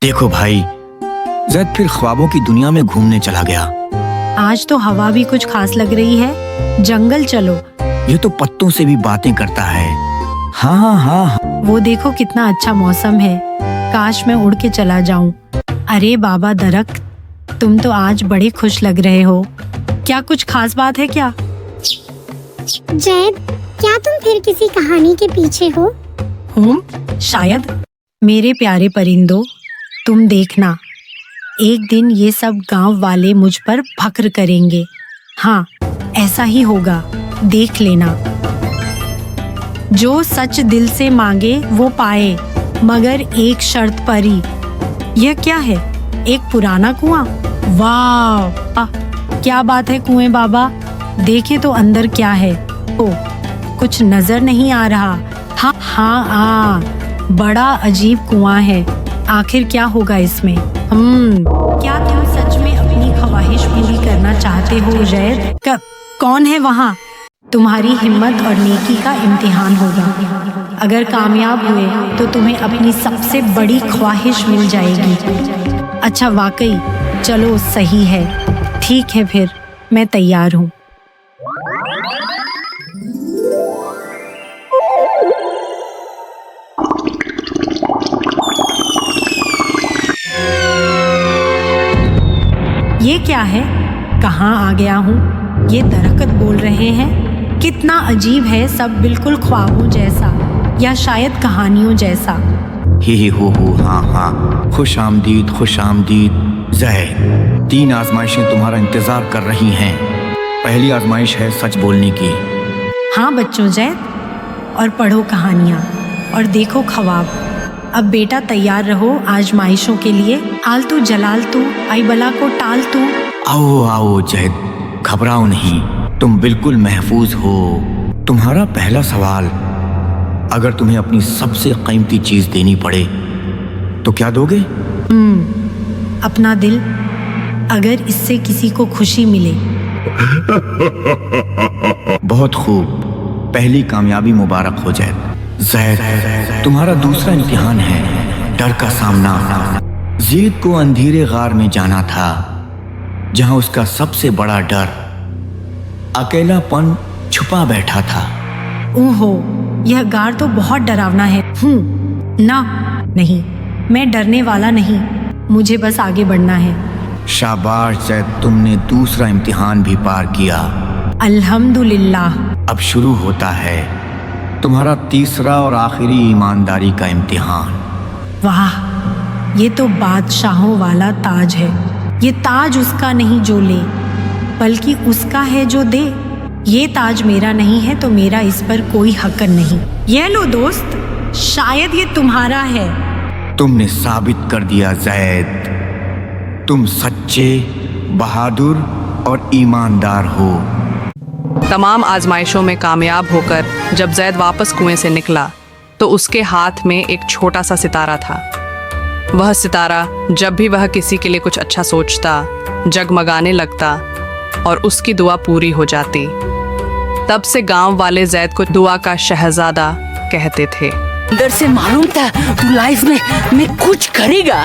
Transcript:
देखो भाई, जैद फिर ख्वाबों की दुनिया में घूमने चला गया। आज तो हवा भी कुछ खास लग रही है। जंगल चलो। ये तो पत्तों से भी बातें करता है। हाँ हाँ हाँ। वो देखो कितना अच्छा मौसम है। काश मैं उड़ के चला जाऊं। अरे बाबा दरख्त, तुम तो आज बड़े खुश लग रहे हो। क्या कुछ खास बात है क्या? जैद, क्या तुम फिर किसी कहानी के पीछे हो? शायद। मेरे प्यारे परिंदों, तुम देखना, एक दिन ये सब गांव वाले मुझ पर फख्र करेंगे। हाँ, ऐसा ही होगा, देख लेना। जो सच दिल से मांगे वो पाए, मगर एक शर्त पर ही। यह क्या है? एक पुराना कुआं? वाह, क्या बात है कुएं बाबा। देखे तो अंदर क्या है। ओ, कुछ नजर नहीं आ रहा। हाँ, बड़ा अजीब कुआं है। आखिर क्या होगा इसमें? क्या तुम सच में अपनी ख्वाहिश पूरी करना चाहते हो जैद? कौन है वहाँ? तुम्हारी हिम्मत और नेकी का इम्तिहान होगा। अगर कामयाब हुए तो तुम्हें अपनी सबसे बड़ी ख्वाहिश मिल जाएगी। अच्छा, वाकई? चलो सही है। ठीक है, फिर मैं तैयार हूँ। ये क्या है? कहाँ आ गया हूँ? ये दरख्त बोल रहे हैं। कितना अजीब है सब, बिल्कुल ख्वाबों जैसा या शायद कहानियों जैसा। ही हो हाँ। खुश आमदीद जैद। 3 आजमाइशें तुम्हारा इंतजार कर रही हैं। पहली आजमाइश है सच बोलने की। हाँ बच्चों, जैद, और पढ़ो कहानियाँ और देखो ख्वाब। अब बेटा तैयार रहो आजमाइशों के लिए। आलतू जलालतू, आई बला को टालतू। आओ जैद, घबराओ नहीं, तुम बिल्कुल महफूज हो। तुम्हारा पहला सवाल, अगर तुम्हें अपनी सबसे कीमती चीज देनी पड़े तो क्या दोगे? अपना दिल, अगर इससे किसी को खुशी मिले। बहुत खूब, पहली कामयाबी मुबारक हो जैद। जैद, तुम्हारा दूसरा इम्तिहान है डर का सामना। ज़ैद को अंधेरे गार में जाना था, जहां उसका सबसे बड़ा डर अकेलापन छुपा बैठा था। ओहो, यह गार तो बहुत डरावना है। नहीं, मैं डरने वाला नहीं, मुझे बस आगे बढ़ना है। शाबाश जैद, तुमने दूसरा इम्तिहान भी पार किया। अल्हम्दुलिल्लाह। अब शुरू होता है तुम्हारा तीसरा और आखिरी ईमानदारी का इम्तिहान। वाह, ये तो बादशाहों वाला ताज है। ये ताज उसका नहीं जो ले, बल्कि उसका है जो दे। ये ताज मेरा नहीं है तो मेरा इस पर कोई हक नहीं। ये लो दोस्त, शायद ये तुम्हारा है। तुमने साबित कर दिया जैद, तुम सच्चे, बहादुर और ईमानदार हो। तमाम आजमाइशों में कामयाब होकर जब जैद वापस कुएं से निकला तो उसके हाथ में एक छोटा सा सितारा था। वह सितारा जब भी वह किसी के लिए कुछ अच्छा सोचता, जगमगाने लगता और उसकी दुआ पूरी हो जाती। तब से गांव वाले जैद को दुआ का शहजादा कहते थे। अंदर से मालूम था तू लाइफ में कुछ करेगा।